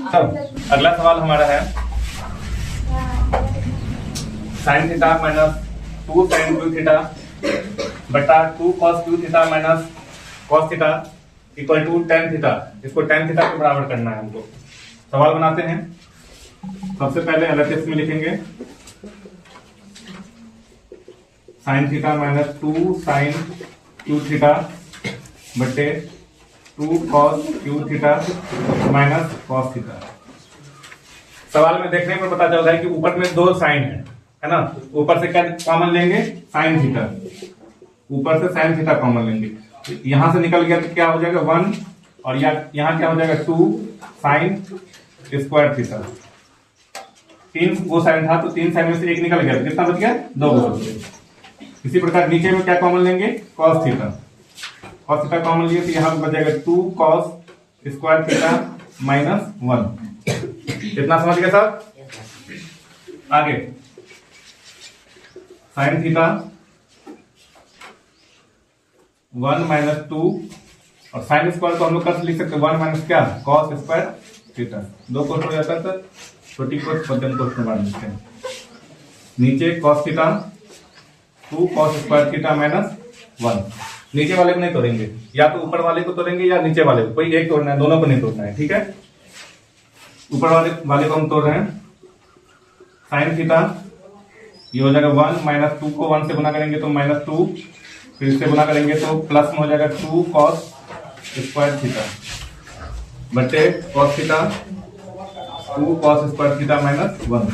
अगला सवाल हमारा है sine theta minus 2 sine cube theta बटा 2 cos cube theta minus cos theta equal to tan theta. इसको टेन थीटा के बराबर करना है हमको। सवाल बनाते हैं। सबसे पहले एलएचएस में लिखेंगे sine theta minus 2 sine cube theta बटे 2 cos cube theta minus cos theta. सवाल में देखने पर पता चल रहा है कि ऊपर में दो साइन है ना। ऊपर से क्या कॉमन लेंगे? Sine theta. ऊपर से साइन थीटा कॉमन लेंगे। यहां से निकल गया तो क्या हो जाएगा 1 और यहाँ क्या हो जाएगा 2 साइन स्क्वायर थीटा। 3 वो साइन था तो 3 साइन में से एक निकल गया तो कितना बच गया? 2 बच गया। इसी प्रकार नीचे में क्या कॉमन लेंगे? Cos theta. Cos theta common लिए तो यहाँ बच जाएगा 2 कॉस स्क्वायर थीटा माइनस 1। इतना समझ गए सब? आगे साइन थीटा 1 माइनस 2 और साइन स्क्वायर को हम लोग कैसे लिख सकते हैं? 1 माइनस क्या? Cos square theta. 2 कोष्ठ हो जाता है सर, छोटी कोष्ठ मध्यम कोष्ठ में बांट देते हैं। नीचे cos theta 2 cos square theta minus 1। नीचे वाले को नहीं तोड़ेंगे, या तो ऊपर वाले को तोड़ेंगे या नीचे वाले को, कोई एक तोड़ना है, दोनों को नहीं तोड़ना है। ठीक है, ऊपर वाले को हम तोड़ रहे हैं। साइन थीटा ये हो जाएगा 1 माइनस 2 को 1 से गुना करेंगे तो माइनस 2, फिर इससे गुना करेंगे तो प्लस में हो जाएगा 2 कॉस स्क्वायर थीटा बटे cos theta 2 cos square theta minus 1।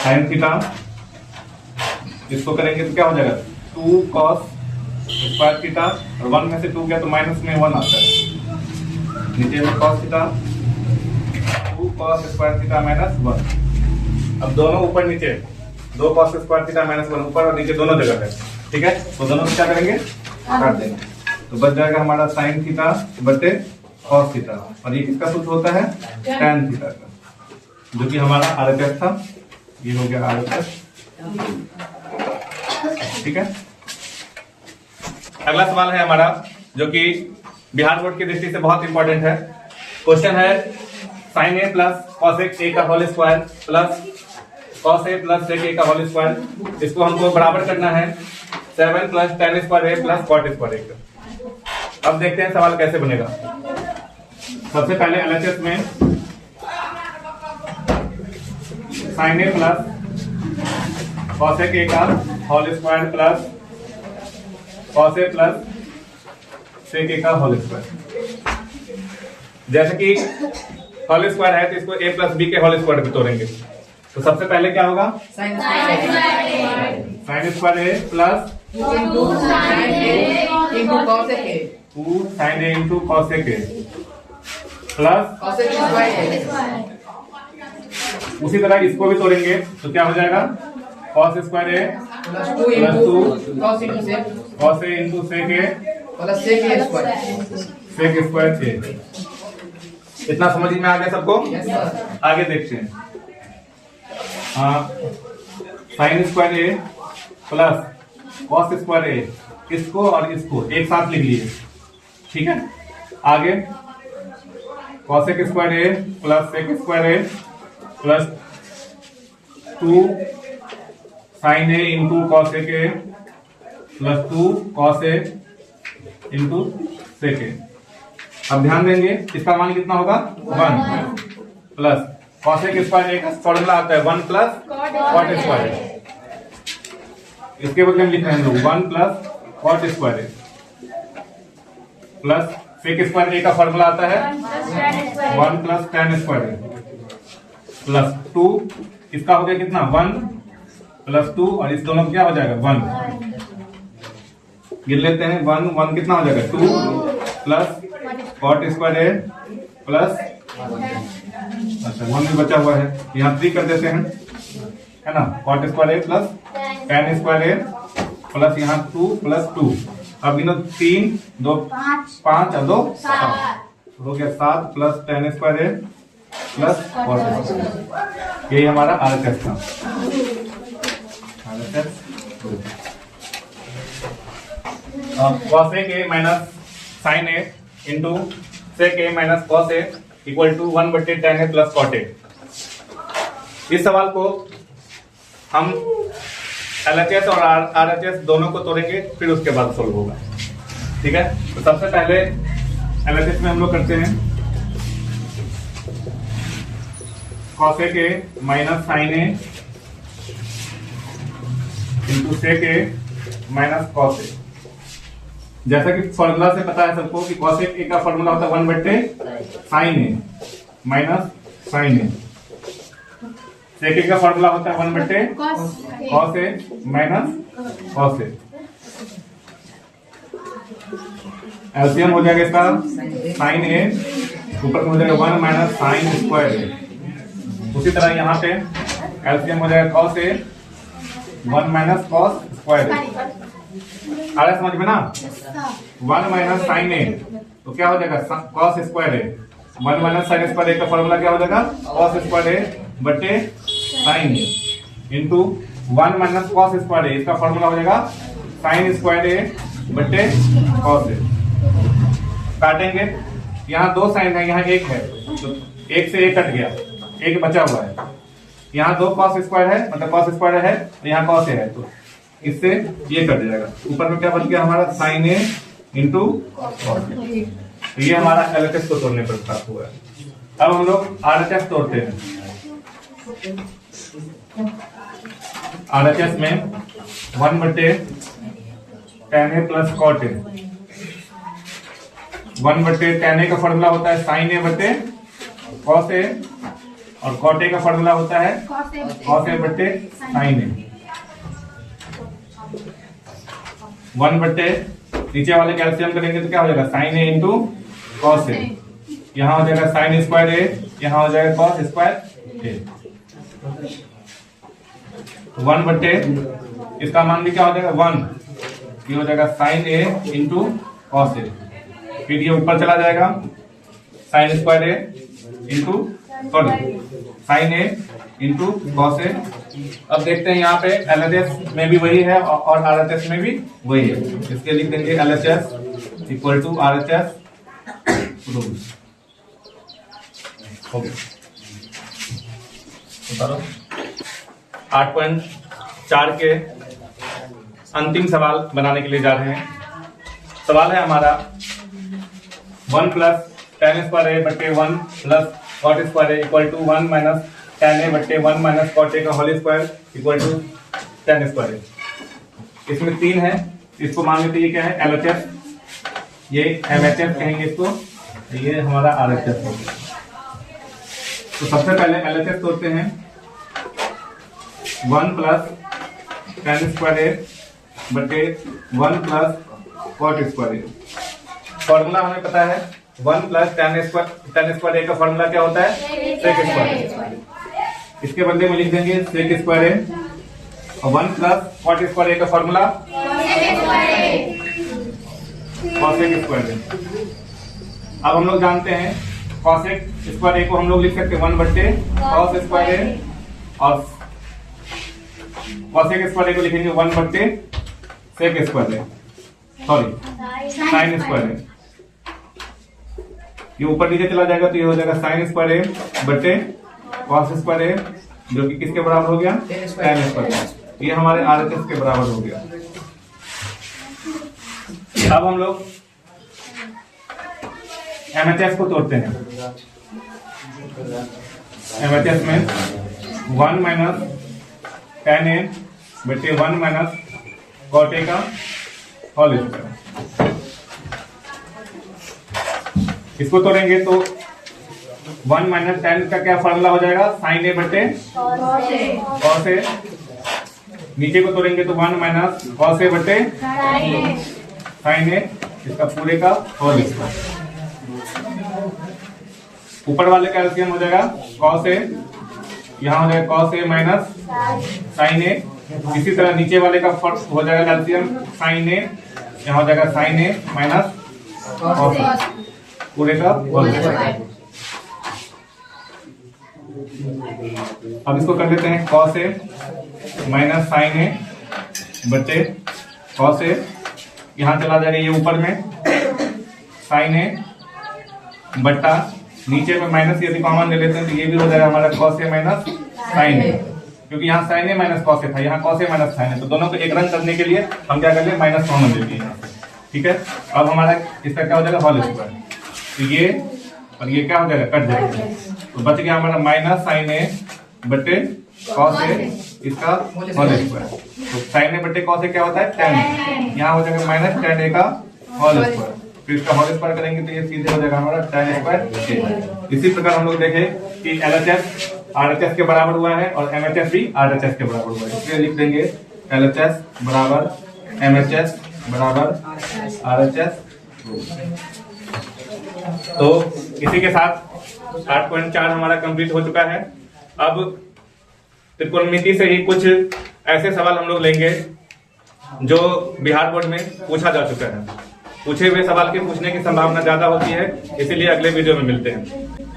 Sine theta इसको करेंगे तो क्या हो जाएगा 2 कॉस स्क्वायर थीटा और 1 में से 2 गया तो माइनस में 1 आता है। नीचे में cos theta 2 cos square theta minus 1। अब दोनों ऊपर नीचे 2 कॉस स्क्वायर थीटा माइनस 1 ऊपर और नीचे दोनों जगह है। ठीक है, तो दोनों क्या करेंगे? काट देंगे तो बच जाएगा हमारा साइन थीटा बटे कॉस थीटा और ये किसका सूत्र होता है? टैन थीटा का, जो कि हमारा आरएचएस था। ये हो गया आरएचएस। ठीक है, अगला सवाल है हमारा जो कि बिहार बोर्ड की दृष्टि से बहुत इंपॉर्टेंट है। क्वेश्चन है sign A plus cos A का whole square plus cos A plus सेक ए का होल स्क्वायर। इसको हमको बराबर करना है 7 plus tan square A plus cot square ए का। अब देखते हैं सवाल कैसे बनेगा। सबसे पहले एलएचएस में sign A plus cos A का whole square plus cos A plus सेक ए का होल स्क्वायर। जैसे कि होल स्क्वायर है तो इसको ए प्लस बी के होल स्क्वायर भी तोड़ेंगे। तो सबसे पहले क्या होगा? Sine square A plus 2 sine A into cos A plus उसी तरह इसको भी तोड़ेंगे तो क्या हो जाएगा? Cos square A plus 2 cos A into sec A plus sec square ए। इतना समझ में आ गया सबको? आगे देखते हैं। Sine square A plus cos square ए, इसको और इसको एक साथ लिख लिए। ठीक है, आगे cosec square A plus sec square A plus 2 sine A into cosec A plus 2 cos A into sec A. अब ध्यान देंगे इसका मान कितना होगा? 1 प्लस कॉसेक स्क्वायर ए का फॉर्मूला आता है 1 प्लस कॉट स्क्वायर। इसके बदले में लिख रहे हैं लोग 1 plus cot square A plus sec square ए का फॉर्मूला आता है 1 plus tan square A plus 2। इसका हो गया कितना? 1 प्लस 2 और इस दोनों क्या हो जाएगा? 1। गिन लेते हैं 1 कितना हो जाएगा? 2 plus cot square A plus अच्छा 1 भी बचा हुआ है, यहाँ 3 कर देते हैं, है ना। Cot square A plus tan square A plus यहाँ 2 प्लस 2। अब गिनो 3 2 5 और 2 7 हो गया 7 plus tan square A plus cot square. यही हमारा आरएचएस था। Cosec A minus sine A into sec a minus cos a equal to 1/tan a plus cot a। इस सवाल को हम LHS और RHS दोनों को तोड़ेंगे, फिर उसके बाद सोल्व होगा। ठीक है, तो सबसे पहले LHS में हम लोग करते हैं cosec a minus sin a into sec a minus cos a। जैसा कि फॉर्मूला से पता है सबको कि cosec a का फॉर्मूला होता है 1/sin a minus sin a। sec a का फॉर्मूला होता है 1/cos a minus cos a। LCM हो जाएगा इसका sin a, ऊपर में हो जाएगा 1 माइनस sin स्क्वायर a। उसी तरह यहाँ पे एलसीएम हो जाएगा cos a 1 minus cos square a। आ रहा है समझ में ना? 1 माइनस sin a तो क्या हो जाएगा cos square a। 1 minus sin square a का फॉर्मूला क्या हो जाएगा cos स्क्वायर a बटे sin a into 1 minus cos square a, इसका फॉर्मूला हो जाएगा sin स्क्वायर a बटे cos a। काटेंगे, यहाँ 2 साइन है, यहाँ 1 है, तो 1 से 1 कट गया, 1 बचा हुआ है। यहाँ 2 cos स्क्वायर है, मतलब cos स्क्वायर है, यहाँ cos है, तो इससे ये कट जाएगा। ऊपर में क्या बच गया हमारा sin a into cos a। तो ये हमारा LHS को तोड़ने पर प्राप्त हुआ है। अब हम लोग RHS तोड़ते हैं। RHS में 1/tan a plus cot a। 1/tan a का फॉर्मूला होता है sin a बटे cos a और cot a का फॉर्मूला होता है cos a बटे sin a। 1/, नीचे वाले कैल्सियम करेंगे तो क्या हो जाएगा sin a into cos a। यहाँ हो जाएगा sin स्क्वायर a, यहाँ हो जाएगा cos स्क्वायर a। 1/, इसका मान भी क्या हो जाएगा 1, ये हो जाएगा sin a into cos a। फिर ये ऊपर चला जाएगा sin square a into sin a into cos a। अब देखते हैं यहाँ पे LHS में भी वही है और RHS में भी वही है, इसके लिख देंगे LHS equal to RHS rule. हो गया। 8.4 के अंतिम सवाल बनाने के लिए जा रहे हैं। सवाल है हमारा 1 प्लस tan स्क्वायर a बटे 1 plus cot square a equal to 1 minus tan a बटे 1 माइनस cot a का whole square equal to tan square a। इसमें 3 है, इसको मान लेते ये क्या है LHS, ये MHS कहेंगे इसको, ये हमारा RHS है। तो सबसे पहले LHS तोड़ते हैं। 1 प्लस tan स्क्वायर a बटे 1 plus cot square a। Formula हमें पता है 1 प्लस tan स्क्वायर a का फॉर्मूला क्या होता है sec स्क्वायर। इसके बदले में लिख देंगे sec स्क्वायर a और 1 प्लस cot स्क्वायर a का फॉर्मूला cosec स्क्वायर a। अब हम लोग जानते हैं cosec स्क्वायर a को हम लोग लिख सकते हैं 1/cos स्क्वायर a और cosec स्क्वायर a को लिखेंगे 1/sec square a, sorry sin square a। ये ऊपर नीचे चला जाएगा तो ये हो जाएगा sin स्क्वायर a बटे cos स्क्वायर a, जो कि किसके बराबर हो गया tan स्क्वायर a। ये हमारे RHS के बराबर हो गया। अब हम लोग MHS को तोड़ते हैं। MHS में 1 माइनस tan a बटे 1 माइनस cot a का होल स्क्वायर। इसको तोड़ेंगे तो 1 माइनस tan का क्या फॉर्मूला हो जाएगा sin a बटे cos a। नीचे को तोड़ेंगे तो 1 माइनस cos a बटे sin a, इसका पूरे का होल स्क्वायर। ऊपर वाले का एलसीएम हो जाएगा cos a, यहाँ हो जाएगा cos a minus sin a। इसी तरह नीचे वाले का हो जाएगा एलसीएम sin a, यहाँ हो जाएगा sin a minus cos a, पूरे का होल स्क्वायर। अब इसको कर लेते हैं cos a minus sin a बटे cos a, यहाँ चला जाएगा ये ऊपर में sin a बट्टा नीचे में माइनस यदि कॉमन ले लेते हैं तो ये भी हो जाएगा हमारा cos a minus sin a, क्योंकि यहाँ sin a minus cos a था, यहाँ cos a minus sin a, तो दोनों को एक रंग करने के लिए हम क्या कर ले माइनस कॉमन ले लिए यहाँ से। ठीक है, अब हमारा इसका क्या हो जाएगा होल स्क्वायर, तो ये और ये क्या हो जाएगा कट जाएगा, तो बच गया हमारा माइनस sin a बटे cos a इसका होल स्क्वायर। तो sin a बटे cos a क्या होता है tan a, यहाँ हो जाएगा माइनस tan a का होल स्क्वायर, फिर इसका होल स्क्वायर करेंगे तो ये सीधे हो जाएगा हमारा tan स्क्वायर। इसी प्रकार हम लोग देखें कि LHS RHS के बराबर हुआ है और MHS भी RHS के बराबर हुआ है, इसलिए लिख देंगे LHS बराबर MHS बराबर RHS। तो इसी के साथ 8.4 हमारा कंप्लीट हो चुका है। अब त्रिकोणमिति से ही कुछ ऐसे सवाल हम लोग लेंगे जो बिहार बोर्ड में पूछा जा चुका है। पूछे हुए सवाल के पूछने की संभावना ज्यादा होती है, इसीलिए अगले वीडियो में मिलते हैं।